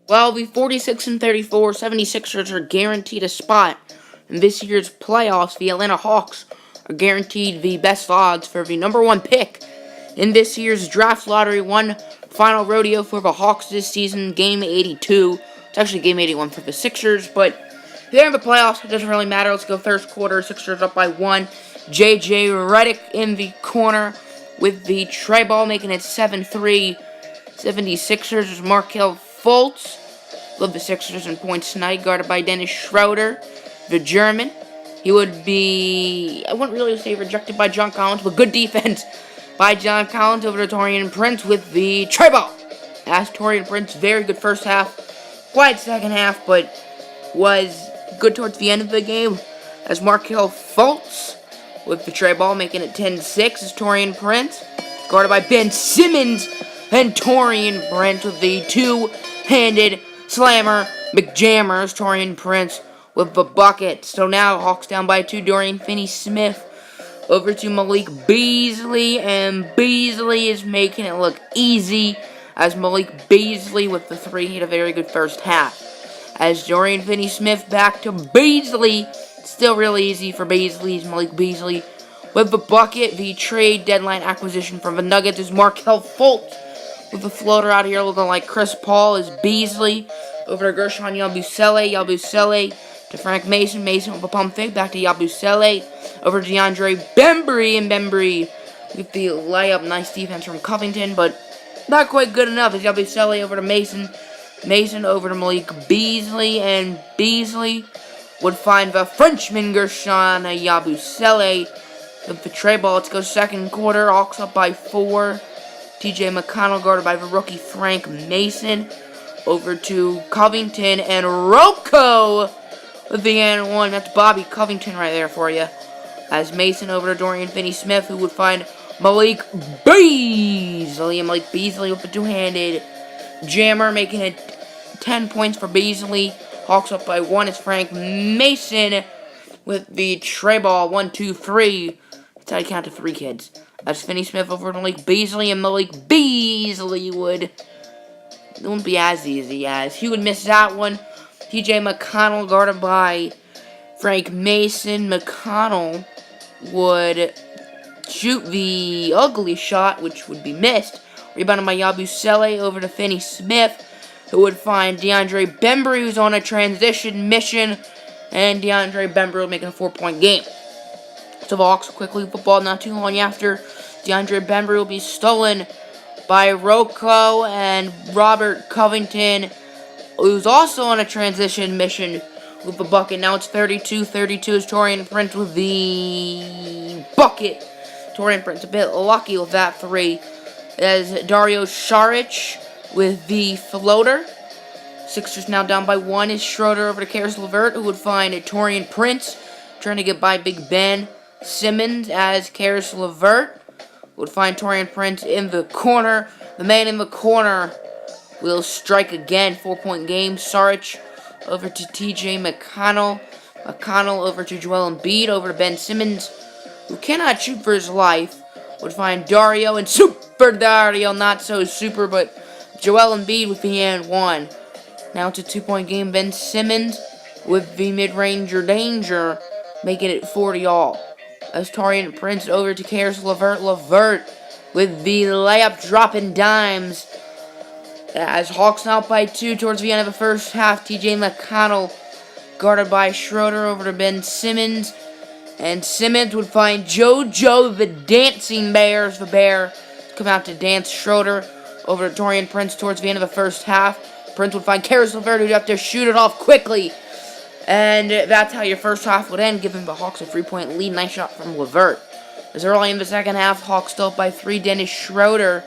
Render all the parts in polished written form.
Well, the 46-34 76ers are guaranteed a spot in this year's playoffs. The Atlanta Hawks are guaranteed the best odds for the number one pick in this year's draft lottery. One final rodeo for the Hawks this season, Game 82. It's actually Game 81 for the Sixers, but they're in the playoffs. It doesn't really matter. Let's go first quarter. Sixers up by 1. J.J. Redick in the corner with the tray ball, making it 7-3. 76ers is Markelle Fultz. Love the Sixers in points tonight, guarded by Dennis Schroeder, the German. He would be, I wouldn't really say rejected by John Collins, but good defense by John Collins over to Taurean Prince with the tray ball. As Taurean Prince, very good first half, quiet second half, but was good towards the end of the game. As Markelle Fultz with the tray ball, making it 10-6 as Taurean Prince, guarded by Ben Simmons, and Taurean Prince with the two-handed slammer, McJammers. Taurean Prince with the bucket. So now Hawks down by 2. Dorian Finney-Smith over to Malik Beasley, and Beasley is making it look easy as Malik Beasley with the 3 hit a very good first half. As Dorian Finney-Smith back to Beasley, still really easy for Beasley. Malik Beasley with the bucket. The trade deadline acquisition from the Nuggets is Markelle Fultz with the floater out here looking like Chris Paul. Is Beasley over to Gershon Yabusele. Yabusele to Frank Mason. Mason with a pump fake. Back to Yabusele. Over to DeAndre Bembry. And Bembry with the layup. Nice defense from Covington, but not quite good enough. As Yabusele over to Mason. Mason over to Malik Beasley. And Beasley would find the Frenchman Gershon Yabusele with the tray ball. Let's go second quarter. Hawks up by 4. TJ McConnell guarded by the rookie Frank Mason. Over to Covington and Rocco with the and one. That's Bobby Covington right there for you. As Mason over to Dorian Finney-Smith, who would find Malik Beasley. And Malik Beasley with the two-handed jammer, making it 10 points for Beasley. Hawks up by 1. It's Frank Mason with the tray ball. 1, 2, 3. That's how you count to 3, kids. That's Finney-Smith over to Malik Beasley, and Malik Beasley wouldn't be as easy as he would miss that one. TJ McConnell guarded by Frank Mason. McConnell would shoot the ugly shot, which would be missed. Rebounded by Yabusele over to Finney-Smith, who would find DeAndre Bembry, who's on a transition mission, and DeAndre Bembry making a 4-point game. So the Hawks quickly football not too long after. DeAndre Bembry will be stolen by Rocco and Robert Covington, who's also on a transition mission with the bucket. Now it's 32-32 as Taurean Prince with the bucket. Taurean Prince a bit lucky with that 3. As Dario Saric with the floater. Sixers now down by 1 is Schroeder over to Karis LeVert, who would find Taurean Prince trying to get by Big Ben Simmons as Karis LeVert would find Taurean Prince in the corner. The man in the corner will strike again. 4-point game. Saric over to TJ McConnell. McConnell over to Joel Embiid. Over to Ben Simmons, who cannot shoot for his life. Would find Dario, and Super Dario, not so super, but Joel Embiid with the and 1. Now it's a 2-point game. Ben Simmons with the mid-ranger danger, making it 40-all. As Taurean Prince over to Karis LeVert. LeVert with the layup dropping dimes. As Hawks out by 2 towards the end of the first half. TJ McConnell guarded by Schroeder over to Ben Simmons. And Simmons would find JoJo the Dancing Bears. The Bear come out to dance. Schroeder over to Taurean Prince towards the end of the first half. Prince would find Karis LeVert, who'd have to shoot it off quickly. And that's how your first half would end, giving the Hawks a 3-point lead. Nice shot from LeVert. As early in the second half, Hawks still up by 3. Dennis Schroeder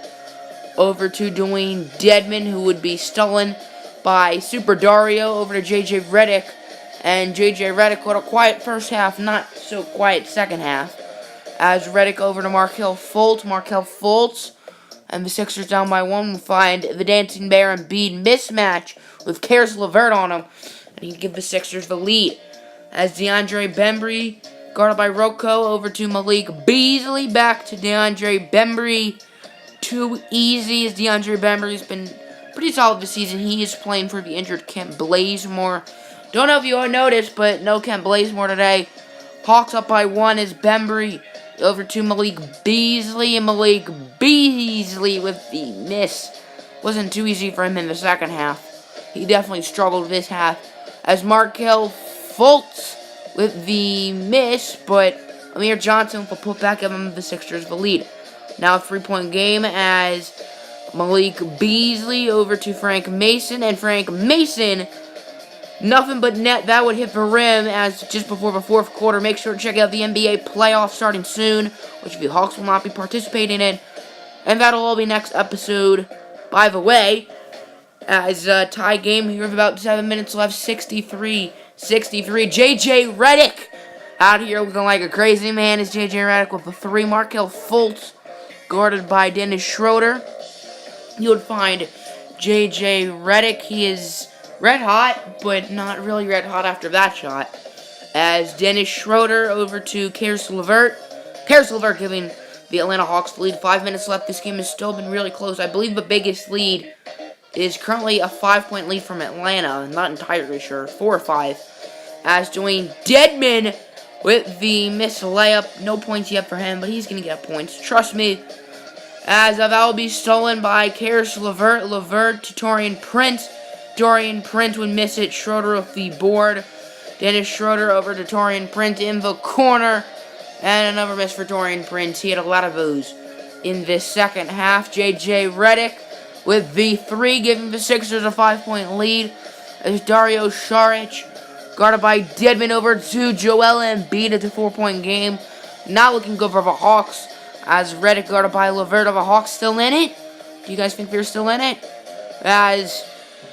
over to Dwayne Dedmon, who would be stolen by Super Dario over to J.J. Redick. And J.J. Redick with a quiet first half, not so quiet second half. As Redick over to Markelle Fultz. Markelle Fultz and the Sixers down by 1 will find the Dancing Bear and Embiid mismatch with Karis LeVert on him. And he'd give the Sixers the lead. As DeAndre Bembry, guarded by Rocco, over to Malik Beasley. Back to DeAndre Bembry. Too easy as DeAndre Bembry's been pretty solid this season. He is playing for the injured Kent Blazemore. Don't know if you all noticed, but no Kent Blazemore today. Hawks up by 1 as Bembry over to MyLeague Beasley, and MyLeague Beasley with the miss. Wasn't too easy for him in the second half. He definitely struggled this half. As Markel Fultz with the miss, but Amir Johnson will put back giving the Sixers the lead. Now a 3-point game as MyLeague Beasley over to Frank Mason, and Frank Mason, nothing but net. That would hit the rim as just before the fourth quarter. Make sure to check out the NBA playoffs starting soon, which the Hawks will not be participating in. And that'll all be next episode. By the way, as a tie game here with about 7 minutes left, 63-63. JJ Redick out here looking like a crazy man is JJ Redick with the 3. Markel Fultz guarded by Dennis Schroeder. You would find JJ Redick. He is red hot, but not really red hot after that shot. As Dennis Schroeder over to Caris LeVert. Caris LeVert giving the Atlanta Hawks the lead. 5 minutes left. This game has still been really close. I believe the biggest lead is currently a 5-point lead from Atlanta. I'm not entirely sure. 4 or 5. As Dwayne Dedmon with the missed layup. No points yet for him, but he's going to get points. Trust me. As that will be stolen by Caris LeVert. LeVert to Taurean Prince. Taurean Prince would miss it. Schroeder with the board. Dennis Schroeder over to Taurean Prince in the corner. And another miss for Taurean Prince. He had a lot of those in this second half. JJ Redick with the 3, giving the Sixers a 5-point lead. As Dario Saric guarded by Dedmon over to Joel Embiid. It's a 4-point game. Not looking good for the Hawks. As Redick guarded by LeVert. Are the Hawks still in it? Do you guys think they're still in it? As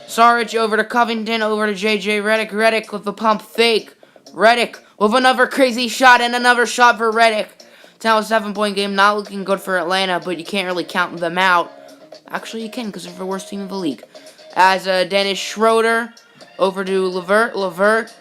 Saric over to Covington, over to JJ Redick. Redick with the pump fake. Redick with another crazy shot and another shot for Redick. It's now a 7-point game. Not looking good for Atlanta, but you can't really count them out. Actually, you can because they're the worst team in the league. As Dennis Schroeder over to LeVert. LeVert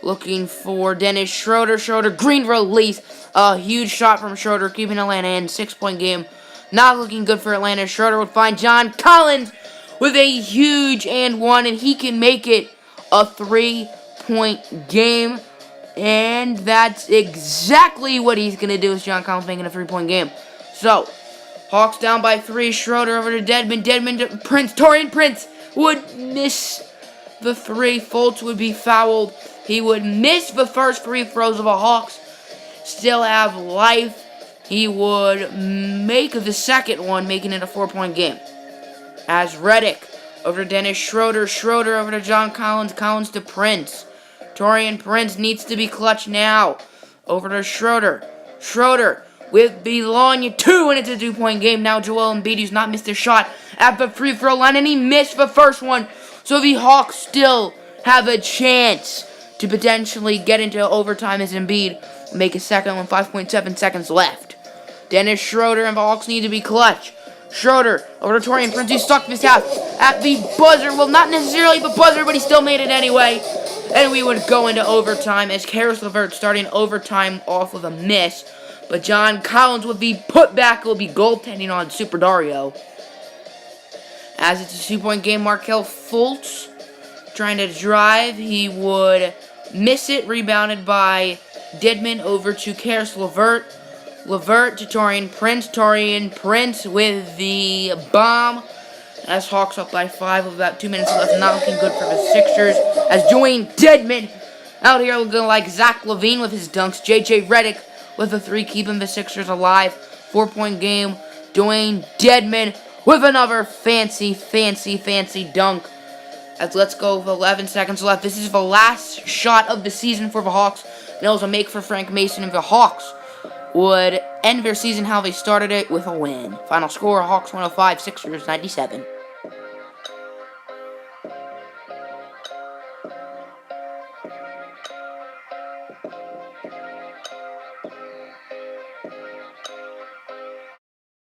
looking for Dennis Schroeder. Schroeder, green release. A huge shot from Schroeder, keeping Atlanta in. 6-point game. Not looking good for Atlanta. Schroeder would find John Collins with a huge and 1, and he can make it a 3-point game. And that's exactly what he's going to do with John Collins making a 3-point game. So, Hawks down by 3. Schroeder over to Dedmon. Dedmon to Prince. Taurean Prince would miss the 3. Fultz would be fouled. He would miss the first 3 throws of the Hawks. Still have life. He would make the second one, making it a 4-point game. As Redick over to Dennis Schroeder. Schroeder over to John Collins. Collins to Prince. Taurean Prince needs to be clutch now. Over to Schroeder. Schroeder with the Lanya 2, and it's a 2-point game. Now Joel Embiid, who's not missed a shot at the free throw line, and he missed the first one. So the Hawks still have a chance to potentially get into overtime as Embiid make a second one. 5.7 seconds left. Dennis Schroeder and the Hawks need to be clutch. Schroeder over to Taurean Prince. He stuck this half at the buzzer. Well, not necessarily the buzzer, but he still made it anyway. And we would go into overtime as Caris LeVert starting overtime off of a miss. But John Collins would be put back. It will be goaltending on Super Dario. As it's a 2-point game, Markel Fultz trying to drive. He would miss it. Rebounded by Dedmon over to Caris LeVert. LeVert to Taurean Prince. Taurean Prince with the bomb. As Hawks up by 5 with about 2 minutes left. Not looking good for the Sixers. As Dwayne Dedmon out here looking like Zach LaVine with his dunks. JJ Redick with a 3, keeping the Sixers alive. 4-point game. Dwayne Dedmon with another fancy dunk. As let's go with 11 seconds left. This is the last shot of the season for the Hawks. And it was a make for Frank Mason, and the Hawks would end their season how they started it with a win. Final score, Hawks 105, Sixers 97.